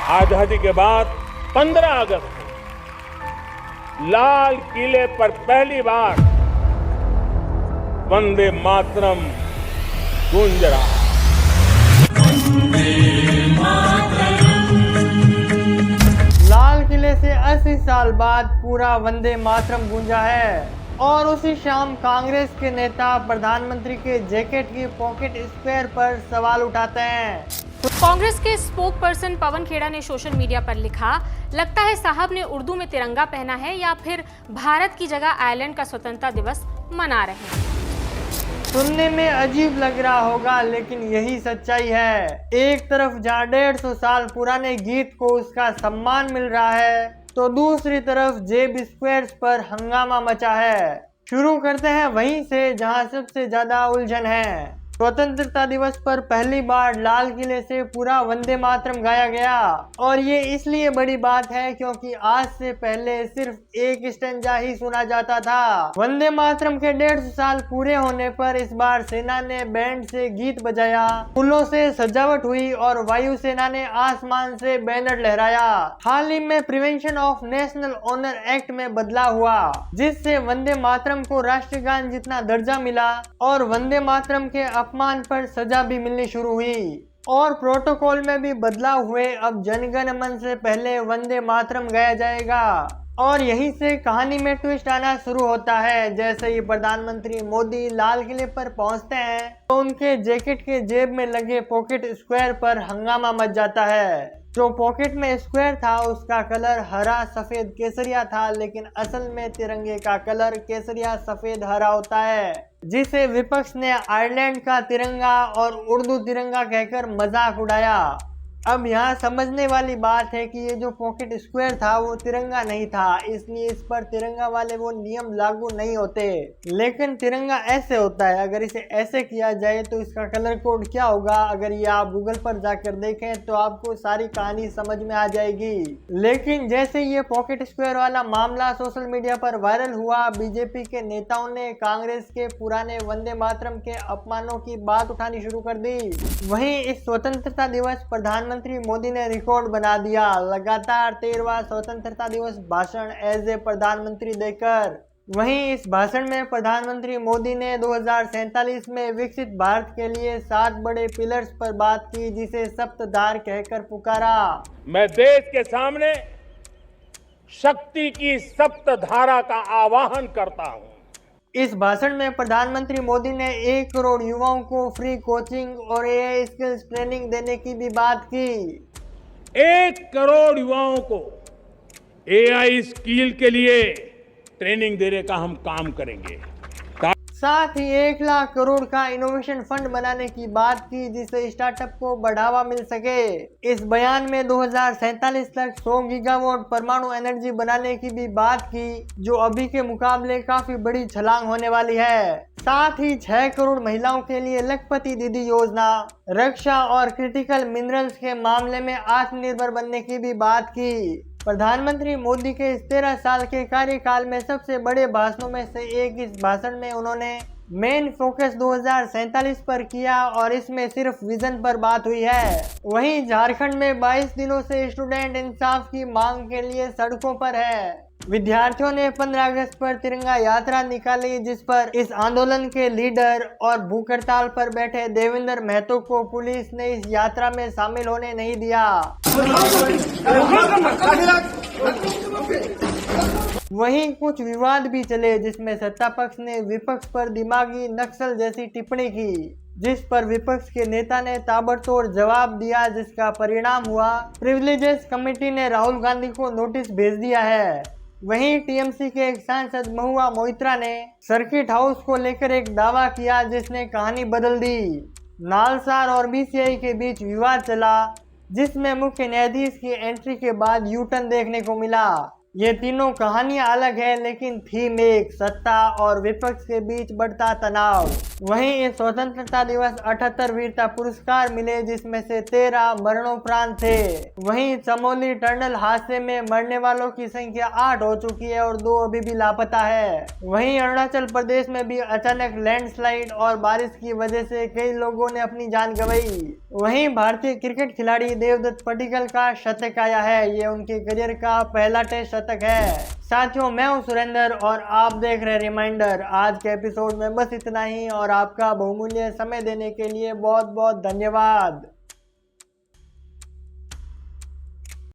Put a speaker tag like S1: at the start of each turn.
S1: आजादी के बाद 15 अगस्त को लाल किले पर पहली बार वंदे मातरम गूंज रहा है।
S2: लाल किले से 80 साल बाद पूरा वंदे मातरम गूंजा है और उसी शाम कांग्रेस के नेता प्रधानमंत्री के जैकेट की पॉकेट स्क्वायर पर सवाल उठाते हैं।
S3: कांग्रेस के स्पोक पर्सन पवन खेड़ा ने सोशल मीडिया पर लिखा, लगता है साहब ने उर्दू में तिरंगा पहना है या फिर भारत की जगह आयरलैंड का स्वतंत्रता दिवस मना रहे हैं।
S2: सुनने में अजीब लग रहा होगा, लेकिन यही सच्चाई है। एक तरफ जहाँ 150 साल पुराने गीत को उसका सम्मान मिल रहा है, तो दूसरी तरफ जेब स्क्वायर्स पर हंगामा मचा है। शुरू करते हैं वहीं से जहां सबसे ज्यादा उलझन है। स्वतंत्रता दिवस पर पहली बार लाल किले से पूरा वंदे मातरम गाया गया और ये इसलिए बड़ी बात है क्योंकि आज से पहले सिर्फ एक स्टैंजा ही सुना जाता था। वंदे मातरम के 150 साल पूरे होने पर इस बार सेना ने बैंड से गीत बजाया, फूलों से सजावट हुई और वायुसेना ने आसमान से बैनर लहराया। हाल ही में prevention of national honour act में बदलाव हुआ, जिससे वंदे मातरम को राष्ट्रगान जितना दर्जा मिला और वंदे मातरम के अपमान पर सजा भी मिलनी शुरू हुई और प्रोटोकॉल में भी बदलाव हुए। अब जनगण मन से पहले वंदे मातरम गाया जाएगा और यहीं से कहानी में ट्विस्ट आना शुरू होता है। जैसे ही प्रधानमंत्री मोदी लाल किले पर पहुंचते हैं तो उनके जैकेट के जेब में लगे पॉकेट स्क्वायर पर हंगामा मच जाता है। जो पॉकेट में स्क्वायर था उसका कलर हरा सफेद केसरिया था, लेकिन असल में तिरंगे का कलर केसरिया सफेद हरा होता है, जिसे विपक्ष ने आयरलैंड का तिरंगा और उर्दू तिरंगा कहकर मजाक उड़ाया। अब यहाँ समझने वाली बात है कि ये जो पॉकेट स्क्वायर था वो तिरंगा नहीं था, इसलिए इस पर तिरंगा वाले वो नियम लागू नहीं होते। लेकिन तिरंगा ऐसे होता है, अगर इसे ऐसे किया जाए तो इसका कलर कोड क्या होगा, अगर ये आप गूगल पर जाकर देखें तो आपको सारी कहानी समझ में आ जाएगी। लेकिन जैसे ये पॉकेट स्क्वायर वाला मामला सोशल मीडिया पर वायरल हुआ, बीजेपी के नेताओं ने कांग्रेस के पुराने वंदे मातरम के अपमानों की बात उठानी शुरू कर दी। वहीं इस स्वतंत्रता दिवस प्रधानमंत्री मोदी ने रिकॉर्ड बना दिया, लगातार 13वां स्वतंत्रता दिवस भाषण एज ए प्रधानमंत्री देकर। वहीं इस भाषण में प्रधानमंत्री मोदी ने 2047 में विकसित भारत के लिए 7 बड़े पिलर्स पर बात की, जिसे सप्तधार कहकर पुकारा।
S1: मैं देश के सामने शक्ति की सप्तधारा का आवाहन करता हूं।
S2: इस भाषण में प्रधानमंत्री मोदी ने 1 करोड़ युवाओं को फ्री कोचिंग और एआई स्किल्स ट्रेनिंग देने की भी बात की।
S1: 1 करोड़ युवाओं को एआई स्किल के लिए ट्रेनिंग देने का हम काम करेंगे।
S2: साथ ही 1 लाख करोड़ का इनोवेशन फंड बनाने की बात की, जिससे स्टार्टअप को बढ़ावा मिल सके। इस बयान में 2047 तक 100 गीगावाट परमाणु एनर्जी बनाने की भी बात की, जो अभी के मुकाबले काफी बड़ी छलांग होने वाली है। साथ ही 6 करोड़ महिलाओं के लिए लखपति दीदी योजना, रक्षा और क्रिटिकल मिनरल्स के मामले में आत्मनिर्भर बनने की भी बात की। प्रधानमंत्री मोदी के इस 13 साल के कार्यकाल में सबसे बड़े भाषणों में से एक इस भाषण में उन्होंने मेन फोकस 2047 पर किया और इसमें सिर्फ विजन पर बात हुई है। वहीं झारखंड में 22 दिनों से स्टूडेंट इंसाफ की मांग के लिए सड़कों पर है। विद्यार्थियों ने 15 अगस्त पर तिरंगा यात्रा निकाली, जिस पर इस आंदोलन के लीडर और भूख हड़ताल पर बैठे देवेंद्र महतो को पुलिस ने इस यात्रा में शामिल होने नहीं दिया। वहीं कुछ विवाद भी चले, जिसमें सत्ता पक्ष ने विपक्ष पर दिमागी नक्सल जैसी टिप्पणी की, जिस पर विपक्ष के नेता ने ताबड़तोड़ जवाब दिया, जिसका परिणाम हुआ प्रिविलेजेस कमेटी ने राहुल गांधी को नोटिस भेज दिया है। वहीं टीएमसी के एक सांसद महुआ मोइत्रा ने सर्किट हाउस को लेकर एक दावा किया, जिसने कहानी बदल दी। नालसार और बीसीआई के बीच विवाद चला, जिसमें मुख्य न्यायाधीश की एंट्री के बाद यू टर्न देखने को मिला। ये तीनों कहानियां अलग है लेकिन थीम एक, सत्ता और विपक्ष के बीच बढ़ता तनाव। वहीं इस स्वतंत्रता दिवस 78 वीरता पुरस्कार मिले जिसमें से 13 मरणोपरांत थे। वहीं चमोली टनल हादसे में मरने वालों की संख्या 8 हो चुकी है और 2 अभी भी लापता है। वहीं अरुणाचल प्रदेश में भी अचानक लैंडस्लाइड और बारिश की वजह से कई लोगों ने अपनी जान गंवाई। वहीं भारतीय क्रिकेट खिलाड़ी देवदत्त पडिक्कल का शतक आया है। ये उनके करियर का पहला टेस्ट शतक है। साथियों, मैं हूं सुरेंद्र और आप देख रहे रिमाइंडर। आज के एपिसोड में बस इतना ही और आपका बहुमूल्य समय देने के लिए बहुत बहुत धन्यवाद।